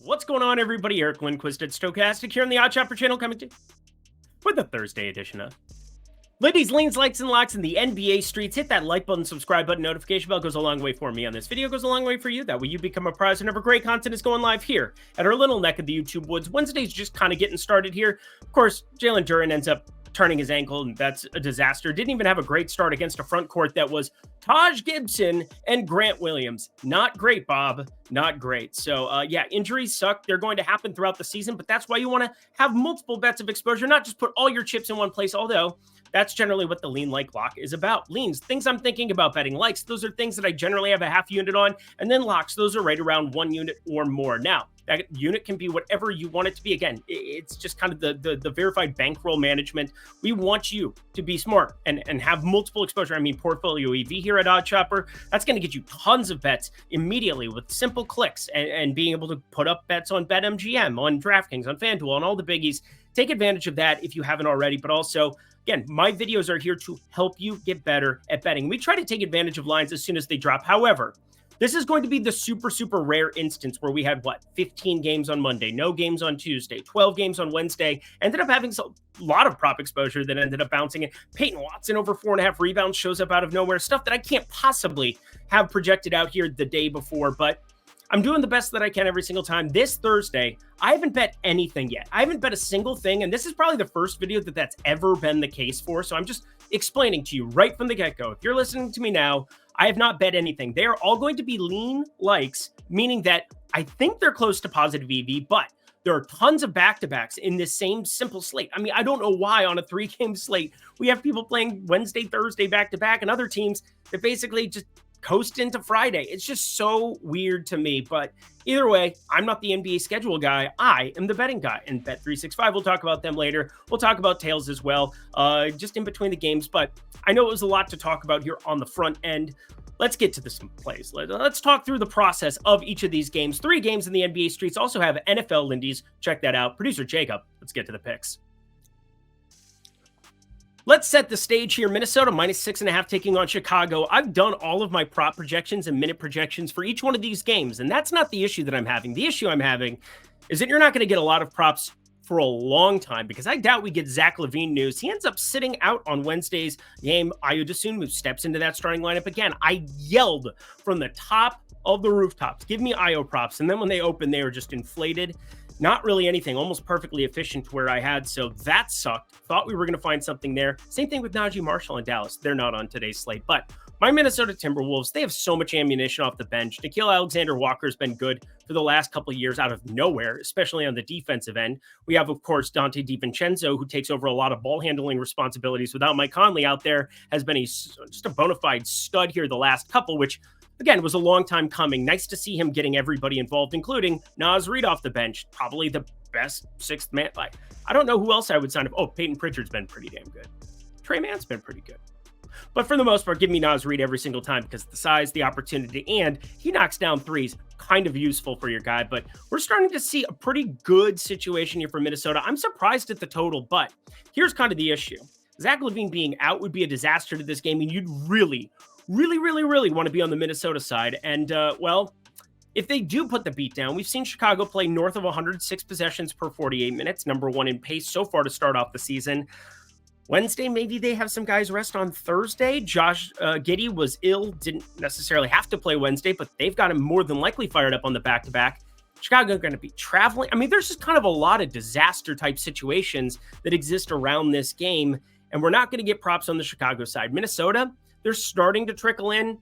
What's going on, everybody? Eric Lindquist at Stochastic here on the Odd Shopper channel, coming to you with the Thursday edition of Lindy's Leans, Likes, and Locks in the NBA streets. Hit that like button, subscribe button, notification bell. Goes a long way for me on this video. Goes a long way for you. That way you become a prize whenever great content is going live here at our little neck of the YouTube woods. Wednesday's just kind of getting started here. Of course, Jalen Duren ends up turning his ankle, and that's a disaster. Didn't even have a great start against a front court that was Taj Gibson and Grant Williams. Not great, Bob. Not great. So, yeah, injuries suck. They're going to happen throughout the season, but that's why you want to have multiple bets of exposure, not just put all your chips in one place, although that's generally what the lean like lock is about. Leans, things I'm thinking about betting. Likes, those are things that I generally have a half unit on. And then locks, those are right around 1 unit or more. Now, that unit can be whatever you want it to be. Again, it's just kind of the verified bankroll management. We want you to be smart and have multiple exposure. I mean, portfolio EV here at Odd Shopper, that's going to get you tons of bets immediately with simple clicks and being able to put up bets on BetMGM, on DraftKings, on FanDuel, on all the biggies. Take advantage of that if you haven't already, but also, again, my videos are here to help you get better at betting. We try to take advantage of lines as soon as they drop. However, this is going to be the super, super rare instance where we had, 15 games on Monday, no games on Tuesday, 12 games on Wednesday, ended up having a lot of prop exposure that ended up bouncing it. Peyton Watson over 4.5 rebounds shows up out of nowhere, stuff that I can't possibly have projected out here the day before, but I'm doing the best that I can every single time. This Thursday, I haven't bet anything yet. I haven't bet a single thing, and this is probably the first video that's ever been the case for, so I'm just explaining to you right from the get-go. If you're listening to me now, I have not bet anything. They are all going to be lean likes, meaning that I think they're close to positive EV, but there are tons of back-to-backs in this same simple slate. I mean, I don't know why on a 3-game slate, we have people playing Wednesday, Thursday back-to-back, and other teams that basically just coast into Friday. It's just so weird to me, but either way, I'm not the NBA schedule guy. I am the betting guy, and Bet365, we'll talk about them later. We'll talk about tails as well, just in between the games, but I know it was a lot to talk about here on the front end. Let's get to some plays. Let's talk through the process of each of these games. 3 games in the NBA streets also have NFL Lindy's. Check that out. Producer Jacob, let's get to the picks. Let's set the stage here. Minnesota -6.5 taking on Chicago. I've done all of my prop projections and minute projections for each one of these games, and that's not the issue that I'm having. The issue I'm having is that you're not going to get a lot of props for a long time because I doubt we get Zach LaVine news. He ends up sitting out on Wednesday's game. Ayo Dosunmu steps into that starting lineup again. I yelled from the top of the rooftops, give me Ayo props, and then when they opened, they were just inflated. Not really anything, almost perfectly efficient to where I had, so that sucked. Thought we were going to find something there. Same thing with Najee Marshall and Dallas. They're not on today's slate, but my Minnesota Timberwolves, they have so much ammunition off the bench. Nickeil Alexander-Walker's been good for the last couple of years out of nowhere, especially on the defensive end. We have, of course, Dante DiVincenzo, who takes over a lot of ball handling responsibilities without Mike Conley out there, has been just a bona fide stud here the last couple, which again, was a long time coming. Nice to see him getting everybody involved, including Naz Reid off the bench. Probably the best 6th man. I don't know who else I would sign up. Oh, Peyton Pritchard's been pretty damn good. Trey Mann's been pretty good. But for the most part, give me Naz Reid every single time because the size, the opportunity, and he knocks down threes. Kind of useful for your guy. But we're starting to see a pretty good situation here for Minnesota. I'm surprised at the total, but here's kind of the issue. Zach LaVine being out would be a disaster to this game, and you'd really want to be on the Minnesota side. And, well, if they do put the beat down, we've seen Chicago play north of 106 possessions per 48 minutes, number 1 in pace so far to start off the season. Wednesday, maybe they have some guys rest on Thursday. Josh Giddey was ill, didn't necessarily have to play Wednesday, but they've got him more than likely fired up on the back-to-back. Chicago going to be traveling. I mean, there's just kind of a lot of disaster-type situations that exist around this game, and we're not going to get props on the Chicago side. Minnesota, they're starting to trickle in.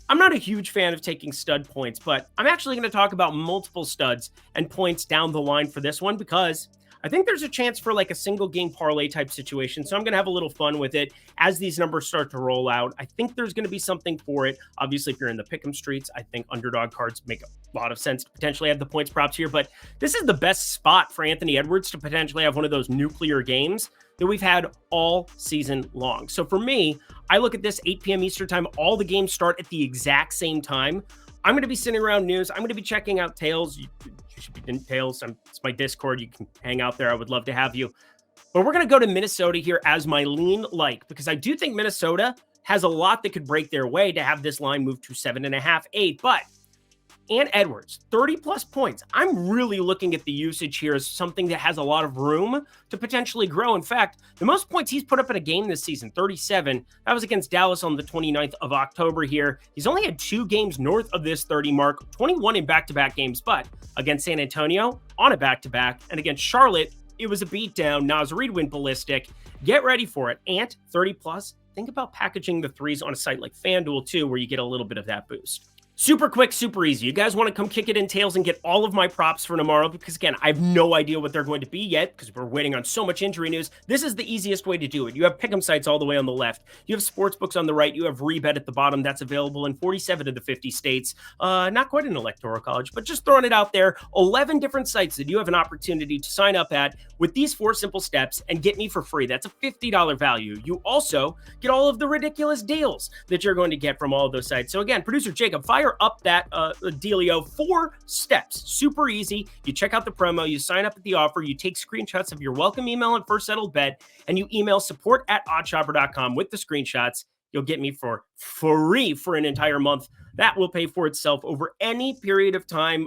I'm not a huge fan of taking stud points, but I'm actually going to talk about multiple studs and points down the line for this one because I think there's a chance for like a single game parlay type situation. So I'm going to have a little fun with it as these numbers start to roll out. I think there's going to be something for it. Obviously, if you're in the pick'em streets, I think underdog cards make a lot of sense to potentially have the points props here. But this is the best spot for Anthony Edwards to potentially have one of those nuclear games that we've had all season long. So for me, I look at this 8 p.m. Eastern time. All the games start at the exact same time. I'm going to be sitting around news. I'm going to be checking out Tails. You should be in Tails. It's my Discord. You can hang out there. I would love to have you. But we're going to go to Minnesota here as my lean like, because I do think Minnesota has a lot that could break their way to have this line move to 7.5, 8. But and Edwards, 30 plus points. I'm really looking at the usage here as something that has a lot of room to potentially grow. In fact, the most points he's put up in a game this season, 37. That was against Dallas on the 29th of October here. He's only had 2 games north of this 30 mark, 21 in back-to-back games, but against San Antonio on a back-to-back, and against Charlotte, it was a beatdown. Naz Reid went ballistic. Get ready for it. Ant, 30 plus. Think about packaging the threes on a site like FanDuel too, where you get a little bit of that boost. Super quick, super easy. You guys want to come kick it in tails and get all of my props for tomorrow? Because again, I have no idea what they're going to be yet because we're waiting on so much injury news. This is the easiest way to do it. You have pick'em sites all the way on the left. You have sportsbooks on the right. You have Rebet at the bottom. That's available in 47 of the 50 states. Not quite an electoral college, but just throwing it out there. 11 different sites that you have an opportunity to sign up at with these 4 simple steps and get me for free. That's a $50 value. You also get all of the ridiculous deals that you're going to get from all of those sites. So again, producer Jacob, fire up that dealio. 4 steps, super easy. You check out the promo, you sign up at the offer, you take screenshots of your welcome email and first settled bet, and you email support@oddshopper.com with the screenshots. You'll get me for free for an entire month. That will pay for itself over any period of time,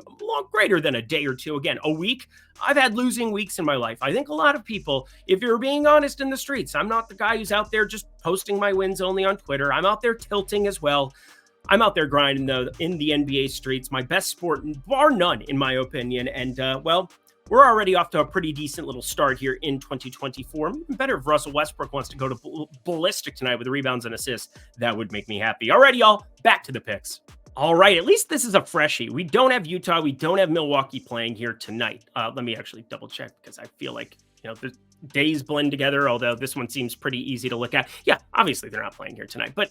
greater than a day or two. Again, a week. I've had losing weeks in my life. I think a lot of people, if you're being honest in the streets, I'm not the guy who's out there just posting my wins only on Twitter. I'm out there tilting as well. I'm out there grinding in the NBA streets, my best sport, bar none, in my opinion. And, well, we're already off to a pretty decent little start here in 2024. Even better if Russell Westbrook wants to go to ballistic tonight with the rebounds and assists. That would make me happy. All right, y'all, back to the picks. All right, at least this is a freshie. We don't have Utah. We don't have Milwaukee playing here tonight. Let me actually double check because I feel like, the days blend together, although this one seems pretty easy to look at. Yeah, obviously they're not playing here tonight, but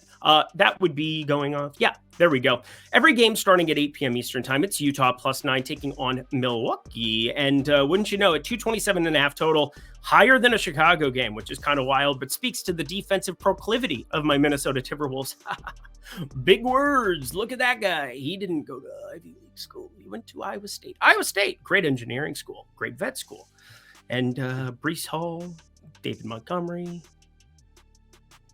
that would be going off. Yeah, there we go. Every game starting at 8 p.m. Eastern time. It's Utah +9 taking on Milwaukee. And wouldn't you know it, 227.5 total, higher than a Chicago game, which is kind of wild, but speaks to the defensive proclivity of my Minnesota Timberwolves. Big words. Look at that guy. He didn't go to Ivy League school. He went to Iowa State. Iowa State, great engineering school, great vet school. And Breece Hall, David Montgomery,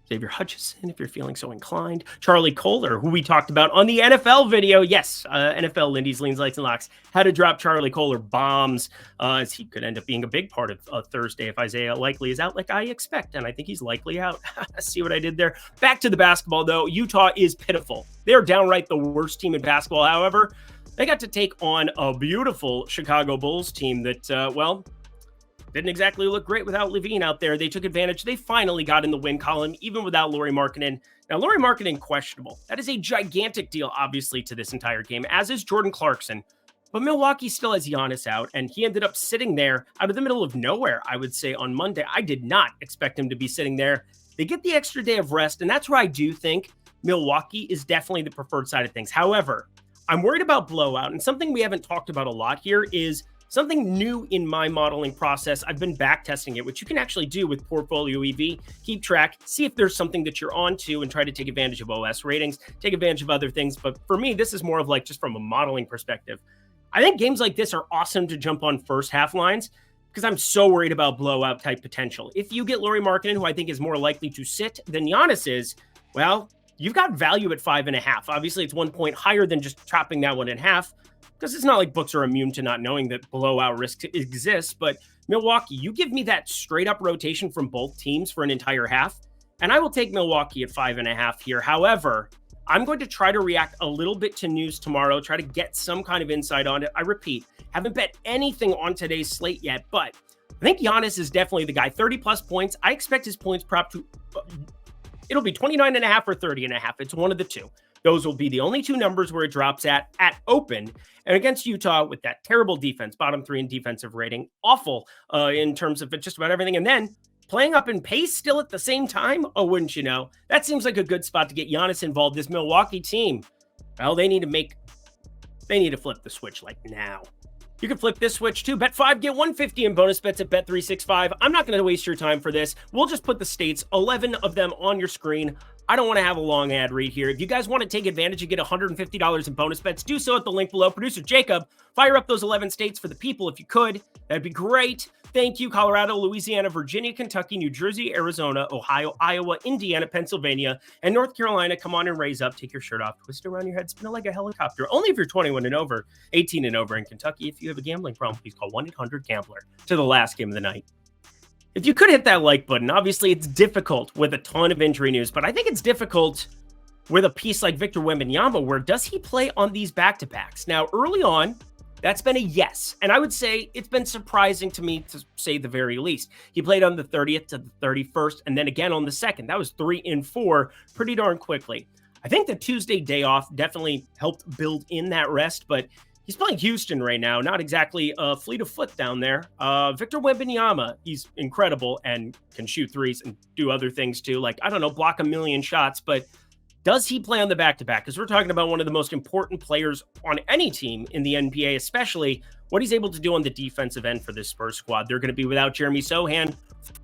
Xavier Hutchinson, if you're feeling so inclined. Charlie Kohler, who we talked about on the NFL video. Yes, NFL Lindy's Leans, Lights, and Locks had to drop Charlie Kohler bombs as he could end up being a big part of Thursday if Isaiah Likely is out like I expect. And I think he's likely out. See what I did there? Back to the basketball, though. Utah is pitiful. They're downright the worst team in basketball. However, they got to take on a beautiful Chicago Bulls team that, well, didn't exactly look great without Levine out there. They took advantage. They finally got in the win column, even without Lauri Markkanen. Now, Lauri Markkanen, questionable. That is a gigantic deal, obviously, to this entire game, as is Jordan Clarkson. But Milwaukee still has Giannis out, and he ended up sitting there out of the middle of nowhere, I would say, on Monday. I did not expect him to be sitting there. They get the extra day of rest, and that's where I do think Milwaukee is definitely the preferred side of things. However, I'm worried about blowout, and something we haven't talked about a lot here is something new in my modeling process. I've been back testing it, which you can actually do with Portfolio EV. Keep track, see if there's something that you're onto and try to take advantage of OS ratings, take advantage of other things. But for me, this is more of like just from a modeling perspective. I think games like this are awesome to jump on first half lines because I'm so worried about blowout type potential. If you get Lauri Markkanen, who I think is more likely to sit than Giannis is, well, you've got value at 5.5. Obviously, it's 1 point higher than just chopping that one in half, because it's not like books are immune to not knowing that blowout risk exists. But Milwaukee, you give me that straight up rotation from both teams for an entire half, and I will take Milwaukee at 5.5 here. However, I'm going to try to react a little bit to news tomorrow, try to get some kind of insight on it. I repeat, haven't bet anything on today's slate yet, but I think Giannis is definitely the guy. 30 plus points. I expect his points prop to, it'll be 29.5 or 30.5. It's one of the two. Those will be the only two numbers where it drops at open. And against Utah with that terrible defense, bottom 3 in defensive rating, awful in terms of just about everything. And then playing up in pace still at the same time. Oh, wouldn't you know? That seems like a good spot to get Giannis involved. This Milwaukee team, well, they need to flip the switch like now. You can flip this switch too. Bet 5, get 150 in bonus bets at Bet365. I'm not going to waste your time for this. We'll just put the states, 11 of them on your screen. I don't want to have a long ad read here. If you guys want to take advantage and get $150 in bonus bets, do so at the link below. Producer Jacob, fire up those 11 states for the people if you could. That'd be great. Thank you, Colorado, Louisiana, Virginia, Kentucky, New Jersey, Arizona, Ohio, Iowa, Indiana, Pennsylvania, and North Carolina. Come on and raise up. Take your shirt off. Twist it around your head. Spin it like a helicopter. Only if you're 21 and over, 18 and over in Kentucky. If you have a gambling problem, please call 1-800-GAMBLER to the last game of the night. If you could hit that like button, obviously it's difficult with a ton of injury news, but I think it's difficult with a piece like Victor Wembanyama, where does he play on these back-to-backs? Now, early on, that's been a yes. And I would say it's been surprising to me, to say the very least. He played on the 30th to the 31st, and then again on the 2nd. That was 3 and 4 pretty darn quickly. I think the Tuesday day off definitely helped build in that rest, but he's playing Houston right now. Not exactly a fleet of foot down there. Victor Wembanyama, he's incredible and can shoot threes and do other things too. Like, I don't know, block a million shots, but does he play on the back-to-back? Because we're talking about one of the most important players on any team in the NBA, especially what he's able to do on the defensive end for this Spurs squad. They're going to be without Jeremy Sohan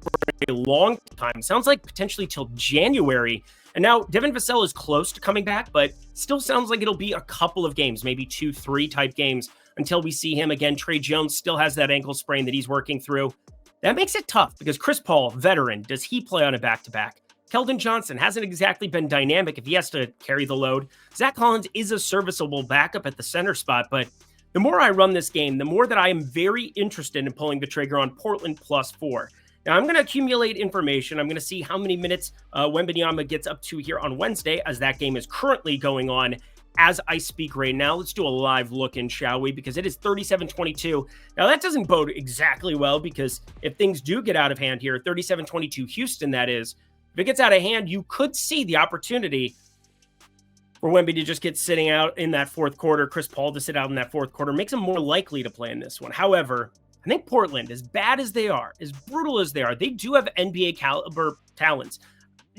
for a long time. Sounds like potentially till January. And now Devin Vassell is close to coming back, but still sounds like it'll be a couple of games, maybe 2-3 type games until we see him again. Trey Jones still has that ankle sprain that he's working through. That makes it tough because Chris Paul, veteran, does he play on a back-to-back? Keldon Johnson hasn't exactly been dynamic if he has to carry the load. Zach Collins is a serviceable backup at the center spot, but the more I run this game, the more that I am very interested in pulling the trigger on Portland +4. Now, I'm going to accumulate information. I'm going to see how many minutes Wembanyama gets up to here on Wednesday, as that game is currently going on as I speak right now. Let's do a live look in, shall we? Because it is 37-22. Now, that doesn't bode exactly well, because if things do get out of hand here, 37-22 Houston, that is. If it gets out of hand, you could see the opportunity for Wemby to just get sitting out in that fourth quarter. Chris Paul to sit out in that fourth quarter makes him more likely to play in this one. However, I think Portland, as bad as they are, as brutal as they are, they do have NBA caliber talents.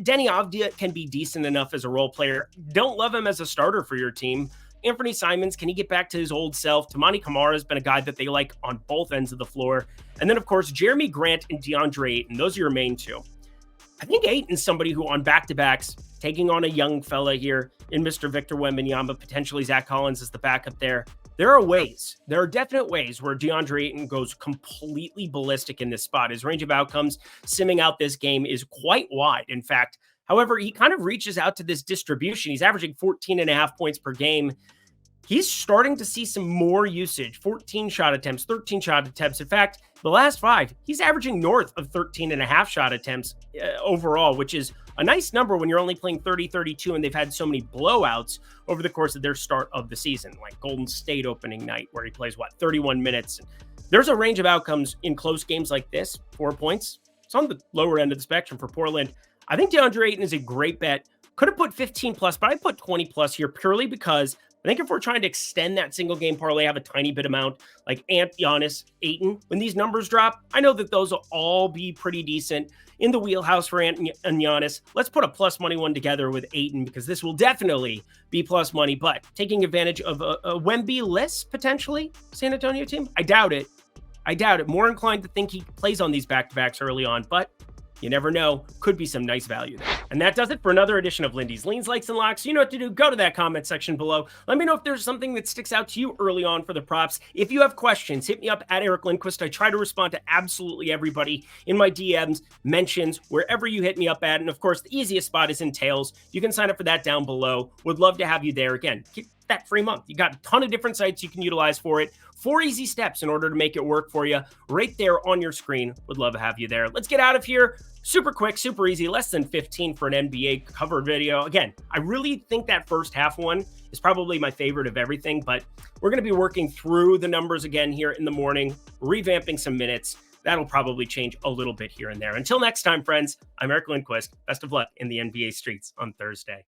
Denny Avdia can be decent enough as a role player. Don't love him as a starter for your team. Anthony Simons, can he get back to his old self? Tamani Kamara has been a guy that they like on both ends of the floor. And then, of course, Jeremy Grant and DeAndre Ayton. Those are your main two. I think Ayton's somebody who on back-to-backs, taking on a young fella here in Mr. Victor Wembanyama, potentially Zach Collins as the backup there. There are definite ways where DeAndre Ayton goes completely ballistic in this spot. His range of outcomes simming out this game is quite wide, in fact. However, he kind of reaches out to this distribution. He's averaging 14.5 points per game. He's starting to see some more usage, 14 shot attempts, 13 shot attempts. In fact, the last 5, he's averaging north of 13.5 shot attempts overall, which is a nice number when you're only playing 30-32 and they've had so many blowouts over the course of their start of the season, like Golden State opening night where he plays, 31 minutes. There's a range of outcomes in close games like this, 4 points. It's on the lower end of the spectrum for Portland. I think DeAndre Ayton is a great bet. Could have put 15 plus, but I put 20 plus here purely because I think if we're trying to extend that single game parlay, have a tiny bit amount like Ant, Giannis, Ayton, when these numbers drop, I know that those will all be pretty decent in the wheelhouse for Ant and Giannis. Let's put a plus money one together with Ayton because this will definitely be plus money, but taking advantage of a Wemby-less potentially San Antonio team, I doubt it. More inclined to think he plays on these back-to-backs early on, but you never know. Could be some nice value there. And that does it for another edition of Lindy's Leans, Likes, and Locks. You know what to do. Go to that comment section below. Let me know if there's something that sticks out to you early on for the props. If you have questions, hit me up at Eric Lindquist. I try to respond to absolutely everybody in my DMs, mentions, wherever you hit me up at. And of course, the easiest spot is in Tails. You can sign up for that down below. Would love to have you there. Again, keep that free month. You got a ton of different sites you can utilize for it. 4 easy steps in order to make it work for you right there on your screen. Would love to have you there. Let's get out of here. Super quick, super easy, less than 15 for an NBA covered video. Again, I really think that first half one is probably my favorite of everything, but we're going to be working through the numbers again here in the morning, revamping some minutes. That'll probably change a little bit here and there. Until next time, friends, I'm Eric Lindquist. Best of luck in the NBA streets on Thursday.